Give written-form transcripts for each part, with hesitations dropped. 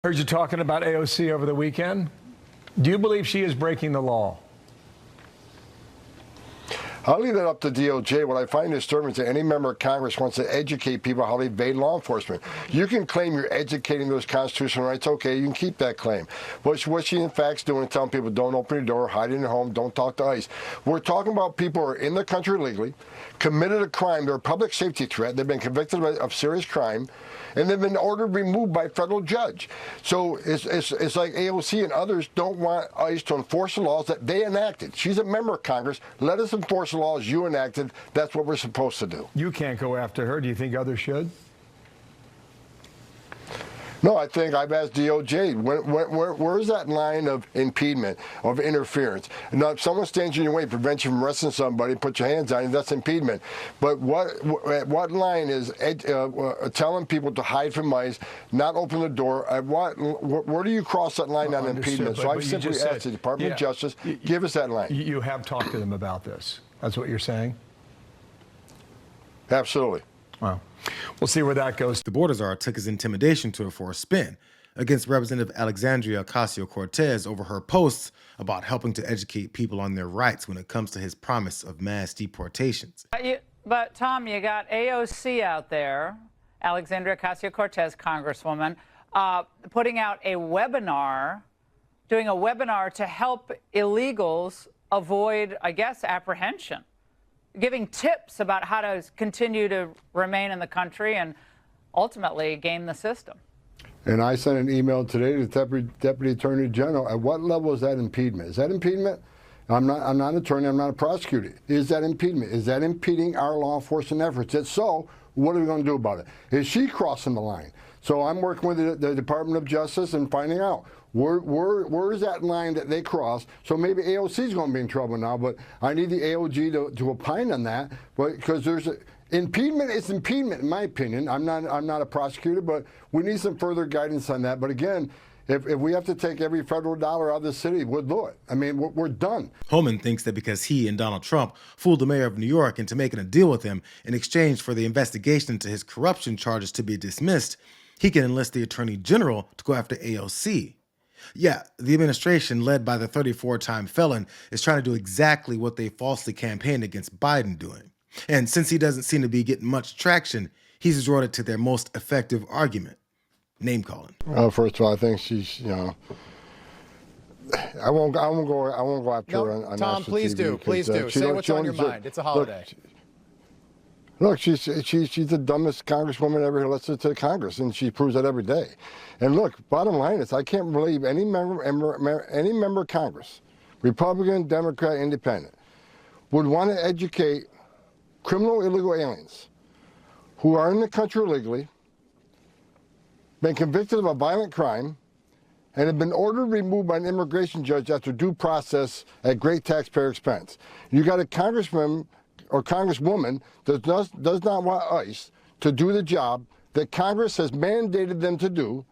Heard you talking about AOC over the weekend. Do you believe she is breaking the law? I'll leave that up to DOJ. What I find disturbing is that any member of Congress wants to educate people how they evade law enforcement. You can claim you're educating those constitutional rights. Okay, you can keep that claim. What she in fact doing is telling people don't open your door, hide in your home, don't talk to ICE. We're talking about people who are in the country illegally, committed a crime, they're a public safety threat, they've been convicted of serious crime, and they've been ordered removed by a federal judge. So it's like AOC and others don't want ICE to enforce the laws that they enacted. She's a member of Congress. Let us enforce the laws you enacted. That's what we're supposed to do. You can't go after her. Do you think others should? No, I think I've asked DOJ, where's that line of impediment, of interference? Now, if someone stands in your way, prevents you from arresting somebody, put your hands on you, that's impediment. But what line is telling people to hide from ICE, not open the door? Where do you cross that line on impediment? So I've simply asked the Department of Justice, give us that line. You have talked to them about this. That's what you're saying? Absolutely. Wow. We'll see where that goes. The border czar took his intimidation tour for a spin against Representative Alexandria Ocasio-Cortez over her posts about helping to educate people on their rights when it comes to his promise of mass deportations. But Tom, you got AOC out there, Alexandria Ocasio-Cortez, Congresswoman, putting out a webinar, doing a webinar to help illegals avoid, I guess, apprehension, giving tips about how to continue to remain in the country and ultimately game the system. And I sent an email today to the Deputy Attorney General. At what level is that impediment? Is that impediment? I'm not an attorney. I'm not a prosecutor. Is that impediment? Is that impeding our law enforcement efforts? If so, what are we going to do about it? Is she crossing the line? So I'm working with the Department of Justice and finding out where is that line that they cross. So maybe AOC is going to be in trouble now, but I need the AOG to opine on that. But because there's impediment is impediment, in my opinion. I'm not a prosecutor, but we need some further guidance on that. But again, if we have to take every federal dollar out of the city, we'll do it. I mean, we're done. Homan thinks that because he and Donald Trump fooled the mayor of New York into making a deal with him in exchange for the investigation into his corruption charges to be dismissed, he can enlist the Attorney General to go after AOC. Yeah, the administration, led by the 34-time felon, is trying to do exactly what they falsely campaigned against Biden doing. And since he doesn't seem to be getting much traction, he's resorted to their most effective argument: name calling. First of all, I think she's, I won't go after her on Tom, please do. Say what's on your mind. It's a holiday. Look, she's the dumbest congresswoman ever elected to the Congress, and she proves that every day. And look, bottom line is, I can't believe any member of Congress, Republican, Democrat, Independent, would want to educate criminal illegal aliens who are in the country illegally, been convicted of a violent crime, and have been ordered removed by an immigration judge after due process at great taxpayer expense. You got a congressman or congresswoman that does not want ICE to do the job that Congress has mandated them to do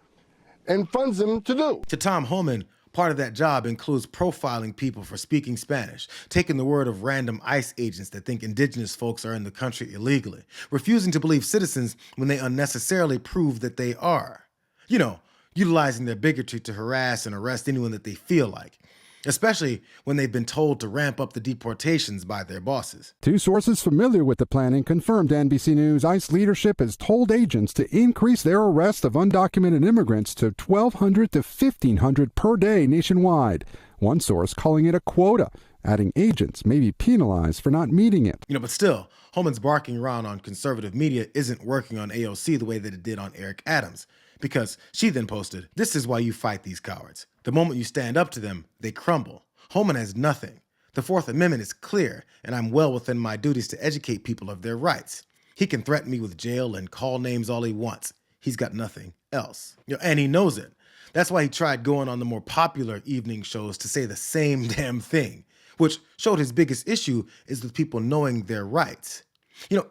and funds them to do. To Tom Homan, part of that job includes profiling people for speaking Spanish, taking the word of random ICE agents that think indigenous folks are in the country illegally, refusing to believe citizens when they unnecessarily prove that they are. You know, utilizing their bigotry to harass and arrest anyone that they feel like, especially when they've been told to ramp up the deportations by their bosses. Two sources familiar with the planning confirmed to NBC News ICE leadership has told agents to increase their arrest of undocumented immigrants to 1,200 to 1,500 per day nationwide. One source calling it a quota, adding agents may be penalized for not meeting it. But still, Homan's barking around on conservative media isn't working on AOC the way that it did on Eric Adams, because she then posted, "This is why you fight these cowards. The moment you stand up to them, they crumble. Homan has nothing. The Fourth Amendment is clear, and I'm well within my duties to educate people of their rights. He can threaten me with jail and call names all he wants. He's got nothing else." And he knows it. That's why he tried going on the more popular evening shows to say the same damn thing, which showed his biggest issue is with people knowing their rights.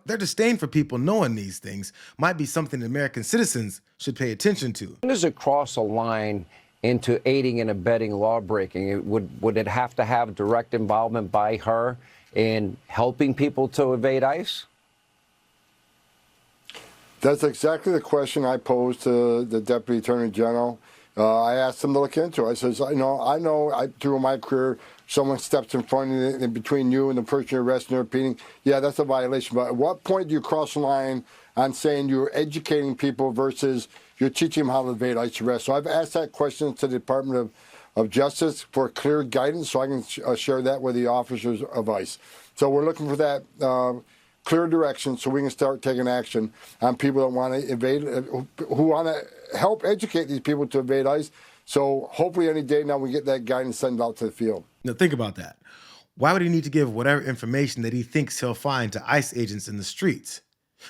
Their disdain for people knowing these things might be something that American citizens should pay attention to. When does it cross a line into aiding and abetting lawbreaking? Would it have to have direct involvement by her in helping people to evade ICE? That's exactly the question I posed to the Deputy Attorney General. I asked them to look into it. I says, I know through my career, someone steps in front of you, in between you and the person you're arresting or repeating. Yeah, that's a violation. But at what point do you cross the line on saying you're educating people versus you're teaching them how to evade ICE arrest? So I've asked that question to the Department of Justice for clear guidance so I can share that with the officers of ICE. So we're looking for that clear direction so we can start taking action on people that want to evade, who want to help educate these people to evade ICE. So hopefully any day now we get that guidance sent out to the field. Now think about that. Why would he need to give whatever information that he thinks he'll find to ICE agents in the streets?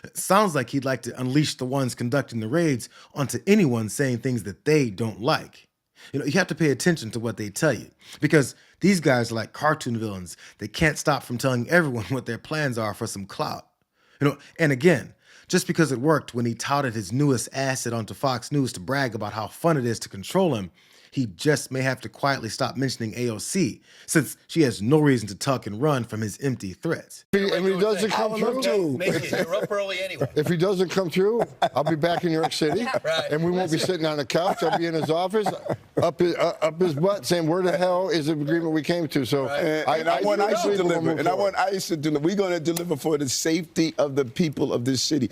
It sounds like he'd like to unleash the ones conducting the raids onto anyone saying things that they don't like. You have to pay attention to what they tell you, because these guys are like cartoon villains. They can't stop from telling everyone what their plans are for some clout. And again, just because it worked when he touted his newest asset onto Fox News to brag about how fun it is to control him, he just may have to quietly stop mentioning AOC, since she has no reason to tuck and run from his empty threats. And he doesn't come through. You're up early anyway. If he doesn't come through, I'll be back in New York City, and we won't be sitting on the couch. I'll be in his office, up his butt, saying, "Where the hell is the agreement we came to?" So, I want ICE to deliver. And I want ICE to deliver. We're going to deliver for the safety of the people of this city.